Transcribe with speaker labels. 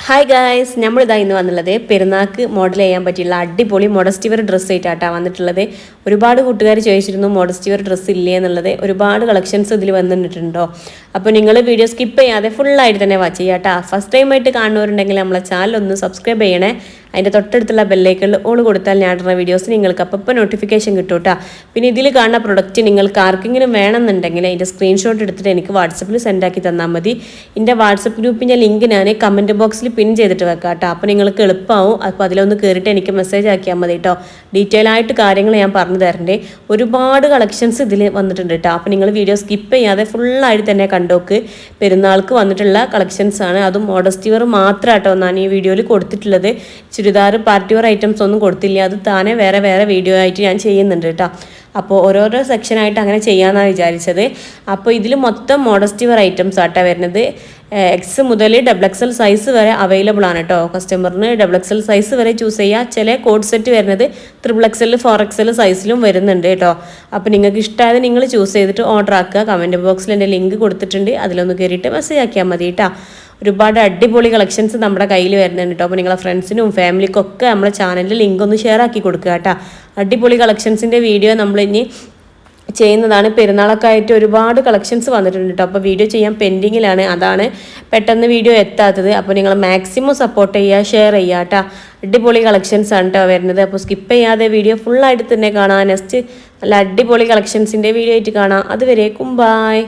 Speaker 1: Hi guys, നമ്മളിതാ ഇന്ന് വന്നുള്ളത് പെരുന്നാൾക്ക് മോഡൽ ചെയ്യാൻ പറ്റിയുള്ള അടിപൊളി മോഡസ്റ്റ് വെയർ ഡ്രസ്സ് ആയിട്ടാണ് വന്നിട്ടുള്ളത്. ഒരുപാട് കൂട്ടുകാർ ചോദിച്ചിരുന്നു മോഡസ്റ്റ് വെയർ ഡ്രസ്സ് ഇല്ലേ എന്നുള്ളത്. ഒരുപാട് കളക്ഷൻസ് ഇതിൽ വന്നിട്ടുണ്ടോ. അപ്പോൾ നിങ്ങൾ വീഡിയോ സ്കിപ്പ് ചെയ്യാതെ ഫുള്ളായിട്ട് തന്നെ വാച്ച് ചെയ്യാം. ഫസ്റ്റ് ടൈം ആയിട്ട് കാണുന്നവരുണ്ടെങ്കിൽ നമ്മളെ ചാനൽ ഒന്ന് സബ്സ്ക്രൈബ് ചെയ്യണേ. അതിൻ്റെ തൊട്ടടുത്തുള്ള ബെല്ലൈക്കണിൽ ഓൾ കൊടുത്താൽ ഞാൻ ഇടുന്ന വീഡിയോസ് നിങ്ങൾക്ക് അപ്പോൾ നോട്ടിഫിക്കേഷൻ കിട്ടും കേട്ടോ. പിന്നെ ഇതിൽ കാണുന്ന പ്രൊഡക്റ്റ് നിങ്ങൾക്ക് ആർക്കെങ്കിലും വേണമെന്നുണ്ടെങ്കിൽ അതിൻ്റെ സ്ക്രീൻഷോട്ട് എടുത്തിട്ട് എനിക്ക് വാട്സപ്പിൽ സെൻഡ് ആക്കി തന്നാൽ മതി. എൻ്റെ വാട്സപ്പ് ഗ്രൂപ്പിൻ്റെ ലിങ്ക് ഞാൻ കമൻറ്റ് ബോക്സിൽ പിൻ ചെയ്തിട്ട് വെക്കാം കേട്ടോ. അപ്പോൾ നിങ്ങൾക്ക് എളുപ്പമാവും. അപ്പോൾ അതിലൊന്ന് കയറിയിട്ട് എനിക്ക് മെസ്സേജ് ആക്കിയാൽ മതി കേട്ടോ. ഡീറ്റെയിൽ ആയിട്ട് കാര്യങ്ങൾ ഞാൻ പറഞ്ഞു തരണ്ടേ. ഒരുപാട് കളക്ഷൻസ് ഇതിൽ വന്നിട്ടുണ്ട് കേട്ടോ. അപ്പോൾ നിങ്ങൾ വീഡിയോ സ്കിപ്പ് ചെയ്യാതെ ഫുള്ളായിട്ട് തന്നെ കണ്ടോക്ക്. പെരുന്നാൾക്ക് വന്നിട്ടുള്ള കളക്ഷൻസ് ആണ്. അതും മോഡസ്റ്റ് വെയർ മാത്രം കേട്ടോ ഞാൻ ഈ വീഡിയോയിൽ കൊടുത്തിട്ടുള്ളത്. ചുരിദാർ പാർട്ടി വെയർ ഐറ്റംസ് ഒന്നും കൊടുത്തില്ല. അത് താനെ വേറെ വീഡിയോ ആയിട്ട് ഞാൻ ചെയ്യുന്നുണ്ട് കേട്ടോ. അപ്പോൾ ഓരോരോ സെക്ഷനായിട്ട് അങ്ങനെ ചെയ്യാമെന്നാണ് വിചാരിച്ചത്. അപ്പോൾ ഇതിൽ മൊത്തം മോഡസ്റ്റ് വെയർ ഐറ്റംസ് ആട്ടോ വരുന്നത്. എക്സ് മുതൽ XXL സൈസ് വരെ അവൈലബിൾ ആണ് കേട്ടോ. കസ്റ്റമറിന് XXL സൈസ് വരെ ചൂസ് ചെയ്യുക. ചില കോഡ് സെറ്റ് വരുന്നത് XXL 4XL സൈസിലും വരുന്നുണ്ട് കേട്ടോ. അപ്പോൾ നിങ്ങൾക്ക് ഇഷ്ടമായത് നിങ്ങൾ ചൂസ് ചെയ്തിട്ട് ഓർഡർ ആക്കുക. കമൻറ്റ് ബോക്സിൽ എൻ്റെ ലിങ്ക് കൊടുത്തിട്ടുണ്ട്. അതിലൊന്ന് കയറിയിട്ട് മെസ്സേജ് ആക്കിയാൽ മതി കേട്ടോ. ഒരുപാട് അടിപൊളി കളക്ഷൻസ് നമ്മുടെ കയ്യിൽ വരുന്നുണ്ട് കേട്ടോ. അപ്പോൾ നിങ്ങളെ ഫ്രണ്ട്സിനും ഫാമിലിക്കൊക്കെ നമ്മുടെ ചാനലിൽ ലിങ്ക് ഒന്ന് ഷെയർ ആക്കി കൊടുക്കുക കേട്ടോ. അടിപൊളി കളക്ഷൻസിൻ്റെ വീഡിയോ നമ്മൾ ഇനി ചെയ്യുന്നതാണ്. പെരുന്നാളൊക്കെ ആയിട്ട് ഒരുപാട് കളക്ഷൻസ് വന്നിട്ടുണ്ട് കേട്ടോ. അപ്പോൾ വീഡിയോ ചെയ്യാൻ പെൻഡിങ്ങിലാണ്. അതാണ് പെട്ടെന്ന് വീഡിയോ എത്താത്തത്. അപ്പോൾ നിങ്ങൾ മാക്സിമം സപ്പോർട്ട് ചെയ്യുക, ഷെയർ ചെയ്യുക കേട്ടോ. അടിപൊളി കളക്ഷൻസ് ആണ് കേട്ടോ വരുന്നത്. അപ്പോൾ സ്കിപ്പ് ചെയ്യാതെ വീഡിയോ ഫുള്ളായിട്ട് തന്നെ കാണാം. നെക്സ്റ്റ് നല്ല അടിപൊളി കളക്ഷൻസിൻ്റെ വീഡിയോ ആയിട്ട് കാണാം. അതുവരേക്കും ബായ്.